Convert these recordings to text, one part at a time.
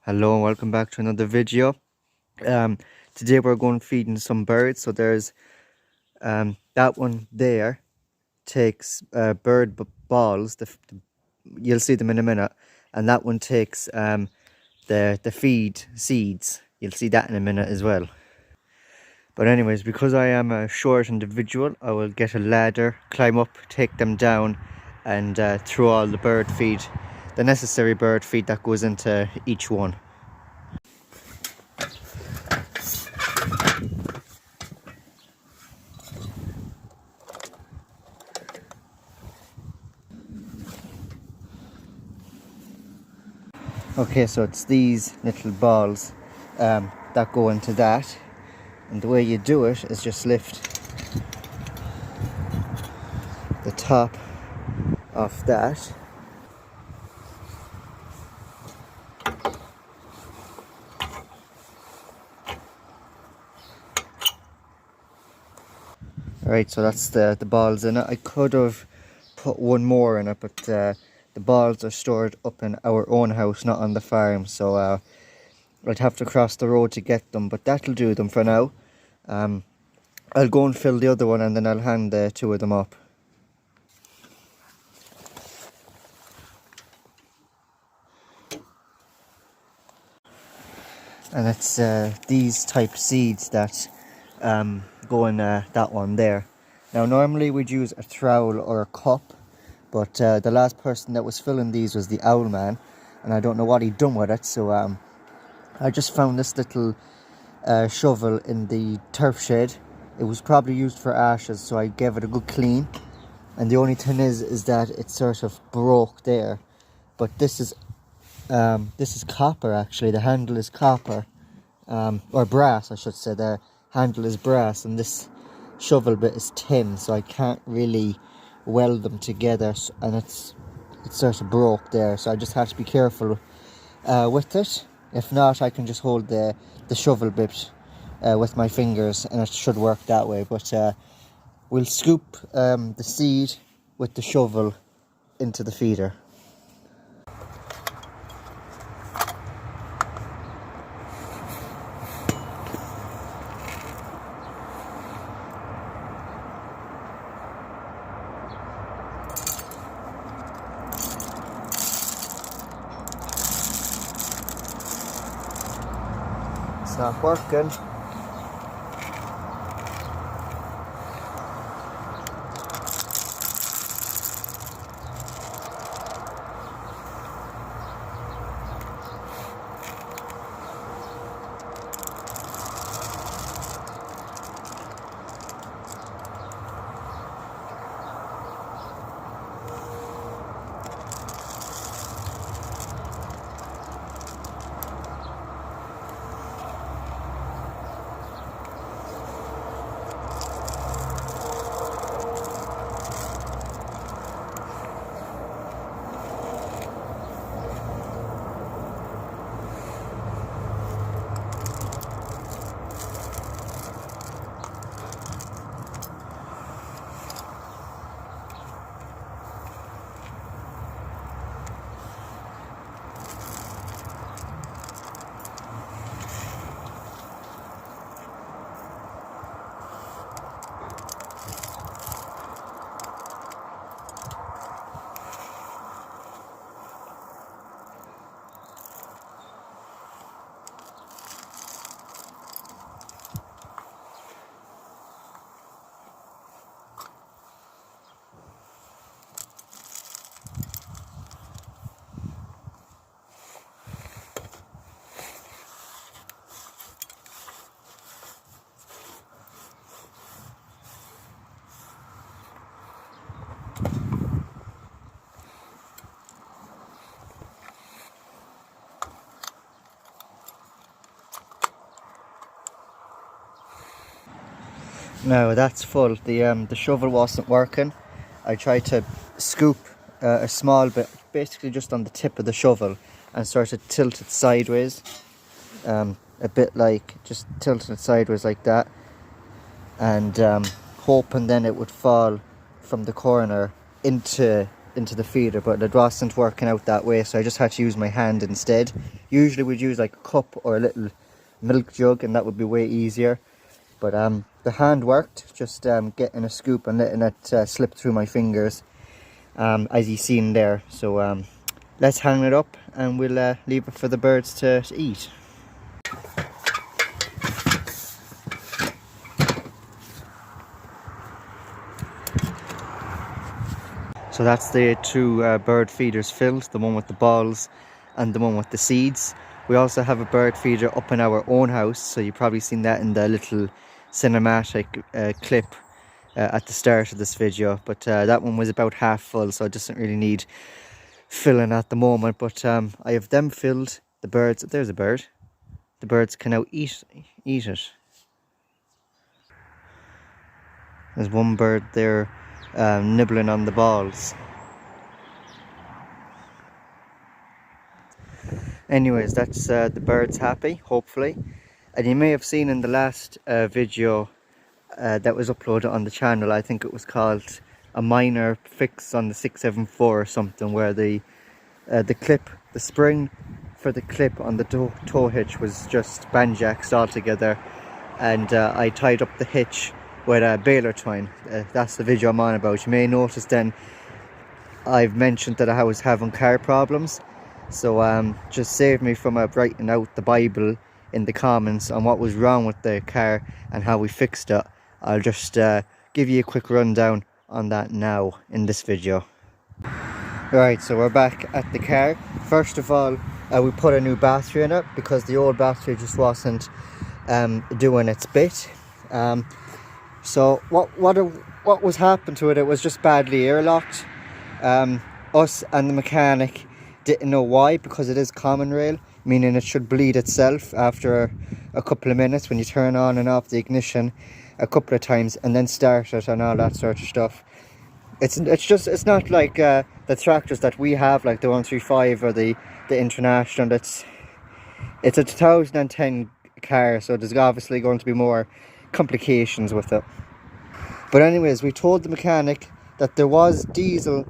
Hello and welcome back to another video. Um, Today we're going feeding some birds. So there's that one there takes balls. You'll see them in a minute, and that one takes the feed seeds. You'll see that in a minute as well. But anyways, because I am a short individual, I will get a ladder, climb up, take them down, and throw all the necessary bird feed that goes into each one. Okay, so it's these little balls that go into that, and the way you do it is just lift the top of that, right? So that's the balls in it. I could have put one more in it, but the balls are stored up in our own house, not on the farm, so I'd have to cross the road to get them, but that'll do them for now. I'll go and fill the other one, and then I'll hang the two of them up. And it's these type seeds that go in that one there. Now normally we'd use a trowel or a cup, but the last person that was filling these was the owl man, and I don't know what he'd done with it, so I just found this little shovel in the turf shed. It was probably used for ashes, so I gave it a good clean, and the only thing is that it sort of broke there. But this is copper actually. The handle is copper, or brass I should say. The handle is brass, and this shovel bit is tin, so I can't really weld them together, and it sort of broke there, so I just have to be careful with it. If not, I can just hold the shovel bit with my fingers, and it should work that way. But we'll scoop the seed with the shovel into the feeder. It's not working. Now that's full. The shovel wasn't working. I tried to scoop a small bit, basically just on the tip of the shovel, and sort of tilt it sideways, a bit like just tilting it sideways like that, and hoping then it would fall from the corner into into the feeder, but it wasn't working out that way, so I just had to use my hand instead. Usually we'd use like a cup or a little milk jug, and that would be way easier, but the hand worked, just getting a scoop and letting it slip through my fingers, as you've seen there. So let's hang it up and we'll leave it for the birds to eat. So that's the two bird feeders filled, the one with the balls and the one with the seeds. We also have a bird feeder up in our own house, so you've probably seen that in the little cinematic clip at the start of this video, but that one was about half full, so it doesn't really need filling at the moment. But I have them filled. The birds, there's a bird, the birds can now eat it. There's one bird there nibbling on the balls. Anyways, that's the birds happy, hopefully. And you may have seen in the last video that was uploaded on the channel, I think it was called a minor fix on the 674 or something, where the clip, the spring for the clip on the tow hitch was just banjaxed altogether, and I tied up the hitch with a baler twine. That's the video I'm on about. You may notice then I've mentioned that I was having car problems, so just save me from writing out the Bible in the comments on what was wrong with the car and how we fixed it. I'll just give you a quick rundown on that now in this video. Right, so we're back at the car. First of all, we put a new battery in it because the old battery just wasn't doing its bit. So what was happening to it? It was just badly airlocked. Us and the mechanic didn't know why, because it is common rail, meaning it should bleed itself after a couple of minutes when you turn on and off the ignition a couple of times and then start it and all that sort of stuff. It's not like the tractors that we have, like the 135 or the International. It's a 2010 car, so there's obviously going to be more complications with it. But anyways, we told the mechanic that there was diesel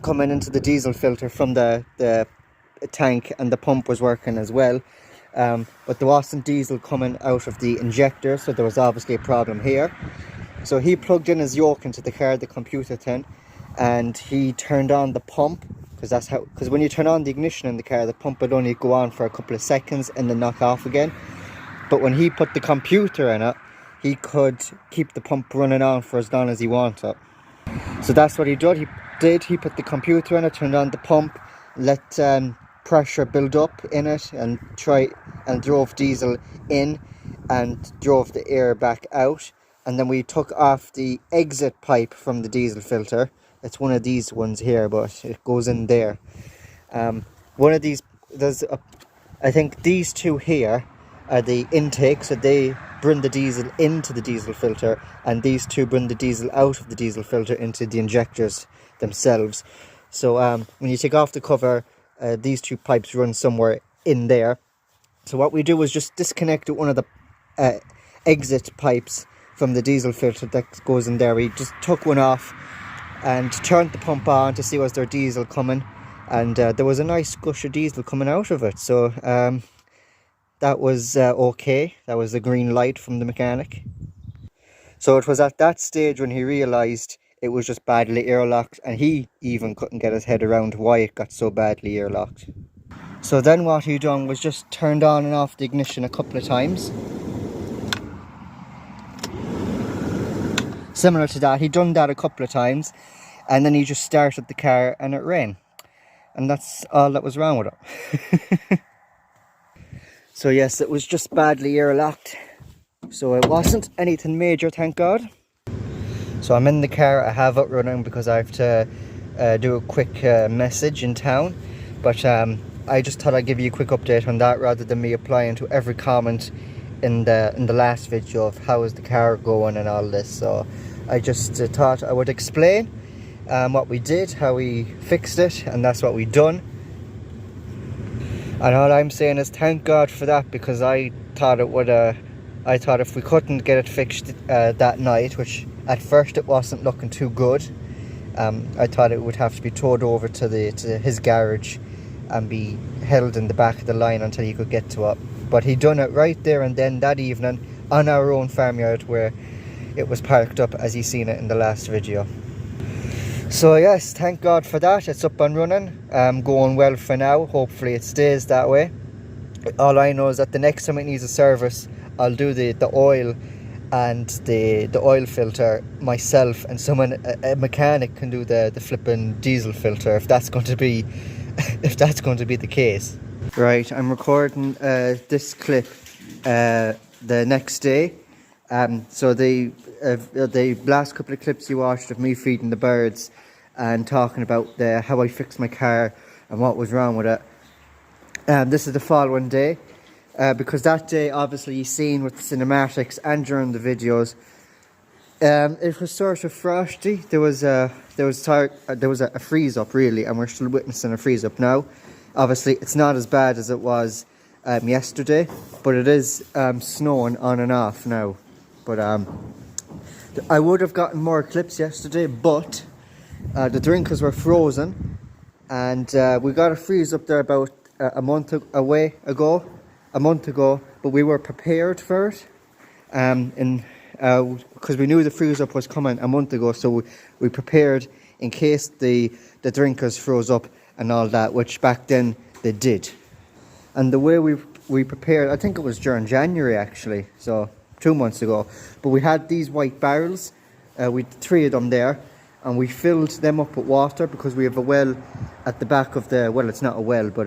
coming into the diesel filter from the tank, and the pump was working as well, but there wasn't diesel coming out of the injector, so there was obviously a problem here. So he plugged in his yoke into the car, the computer thing, and he turned on the pump, because when you turn on the ignition in the car, the pump would only go on for a couple of seconds and then knock off again. But when he put the computer in it, he could keep the pump running on for as long as he wanted. So that's what he did. He put the computer in it, turned on the pump, let pressure build up in it, and drove diesel in and drove the air back out. And then we took off the exit pipe from the diesel filter. It's one of these ones here, but it goes in there. One of these, I think these two here are the intake, so they bring the diesel into the diesel filter, and these two bring the diesel out of the diesel filter into the injectors themselves. So when you take off the cover, these two pipes run somewhere in there. So what we do is just disconnect one of the exit pipes from the diesel filter that goes in there. We just took one off and turned the pump on to see was there diesel coming, and there was a nice gush of diesel coming out of it. So that was okay. That was a green light from the mechanic. So it was at that stage when he realised it was just badly airlocked, and he even couldn't get his head around why it got so badly airlocked. So then what he done was just turned on and off the ignition a couple of times. Similar to that, he'd done that a couple of times, and then he just started the car and it ran. And that's all that was wrong with it. So yes, it was just badly airlocked. So it wasn't anything major, thank God. So I'm in the car, I have it running because I have to do a quick message in town. But I just thought I'd give you a quick update on that, rather than me applying to every comment in the last video of how is the car going and all this. So I just thought I would explain what we did, how we fixed it, and that's what we done. And all I'm saying is thank God for that, because I thought it would I thought if we couldn't get it fixed that night, which at first it wasn't looking too good, I thought it would have to be towed over to his garage and be held in the back of the line until he could get to it. But he done it right there and then that evening on our own farmyard where it was parked up, as you seen it in the last video. So yes, thank God for that. It's up and running, going well for now. Hopefully it stays that way. All I know is that the next time it needs a service, I'll do the oil and the oil filter myself, and a mechanic can do the flipping diesel filter if that's going to be the case. Right, I'm recording this clip the next day. So the last couple of clips you watched of me feeding the birds and talking about how I fixed my car and what was wrong with it. This is the following day, because that day obviously you've seen with the cinematics and during the videos, it was sort of frosty. There was a freeze up really, and we're still witnessing a freeze up now. Obviously it's not as bad as it was yesterday, but it is snowing on and off now. But I would have gotten more clips yesterday, but the drinkers were frozen, and we got a freeze up there about a month ago, but we were prepared for it, because we knew the freeze up was coming a month ago, so we prepared in case the drinkers froze up and all that, which back then they did. And the way we prepared, I think it was during January actually, so 2 months ago, but we had these white barrels, we had 3 of them there, and we filled them up with water because we have a well at the back of the, well, it's not a well, but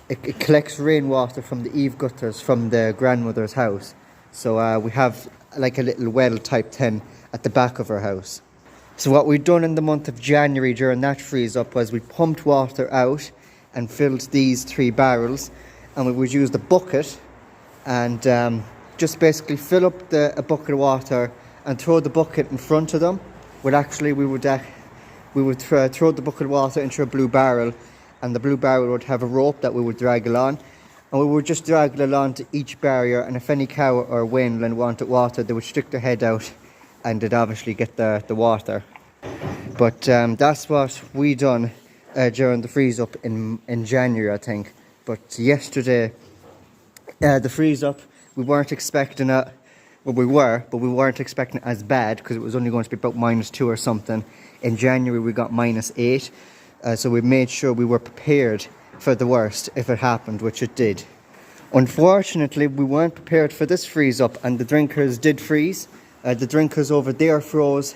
it collects rainwater from the eave gutters from the grandmother's house. So we have like a little well type thing at the back of our house. So what we'd done in the month of January during that freeze up was we pumped water out and filled these 3 barrels, and we would use the bucket and just basically fill up a bucket of water and throw the bucket in front of them. We would throw the bucket of water into a blue barrel, and the blue barrel would have a rope that we would drag along, and we would just drag it along to each barrier, and if any cow or weanling wanted water, they would stick their head out and they'd obviously get the water. But that's what we done during the freeze up in January, I think. But yesterday, the freeze up, we weren't expecting it. Well, we were, but we weren't expecting it as bad because it was only going to be about -2 or something. In January we got -8, so we made sure we were prepared for the worst if it happened, which it did. Unfortunately, we weren't prepared for this freeze up, and the drinkers did freeze. The drinkers over there froze.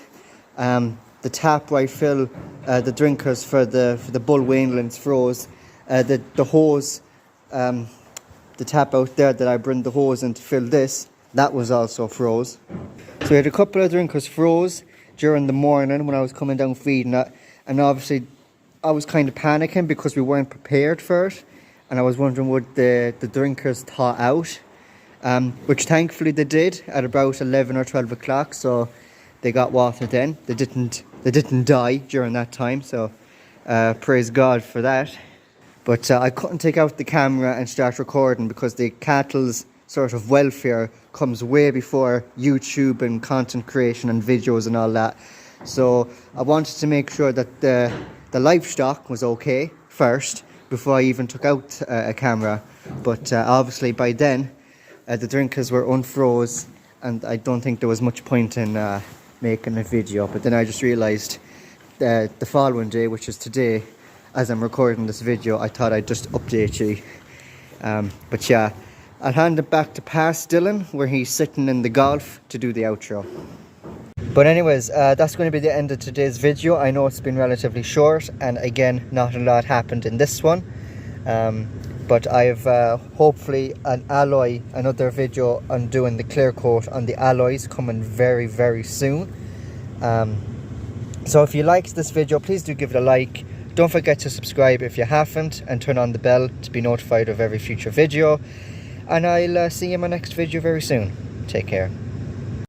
The tap where I fill the drinkers for the bull weanlings froze. The hose, the tap out there that I bring the hose in to fill this, that was also froze. So we had a couple of drinkers froze during the morning when I was coming down feeding it, and obviously I was kind of panicking because we weren't prepared for it, and I was wondering would the drinkers thaw out, which thankfully they did at about 11 or 12 o'clock, so they got water then. They didn't die during that time, so praise God for that. But I couldn't take out the camera and start recording because the cattle's sort of welfare comes way before YouTube and content creation and videos and all that. So I wanted to make sure that the livestock was okay first before I even took out a camera. But obviously by then the drinkers were unfroze, and I don't think there was much point in making a video. But then I just realised the following day, which is today, as I'm recording this video, I thought I'd just update you. But yeah, I'll hand it back to Past Dylan, where he's sitting in the golf to do the outro. But anyways, that's going to be the end of today's video. I know it's been relatively short, and again, not a lot happened in this one. But I have hopefully another video on doing the clear coat on the alloys coming very, very soon. So if you liked this video, please do give it a like. Don't forget to subscribe if you haven't, and turn on the bell to be notified of every future video. And I'll see you in my next video very soon. Take care.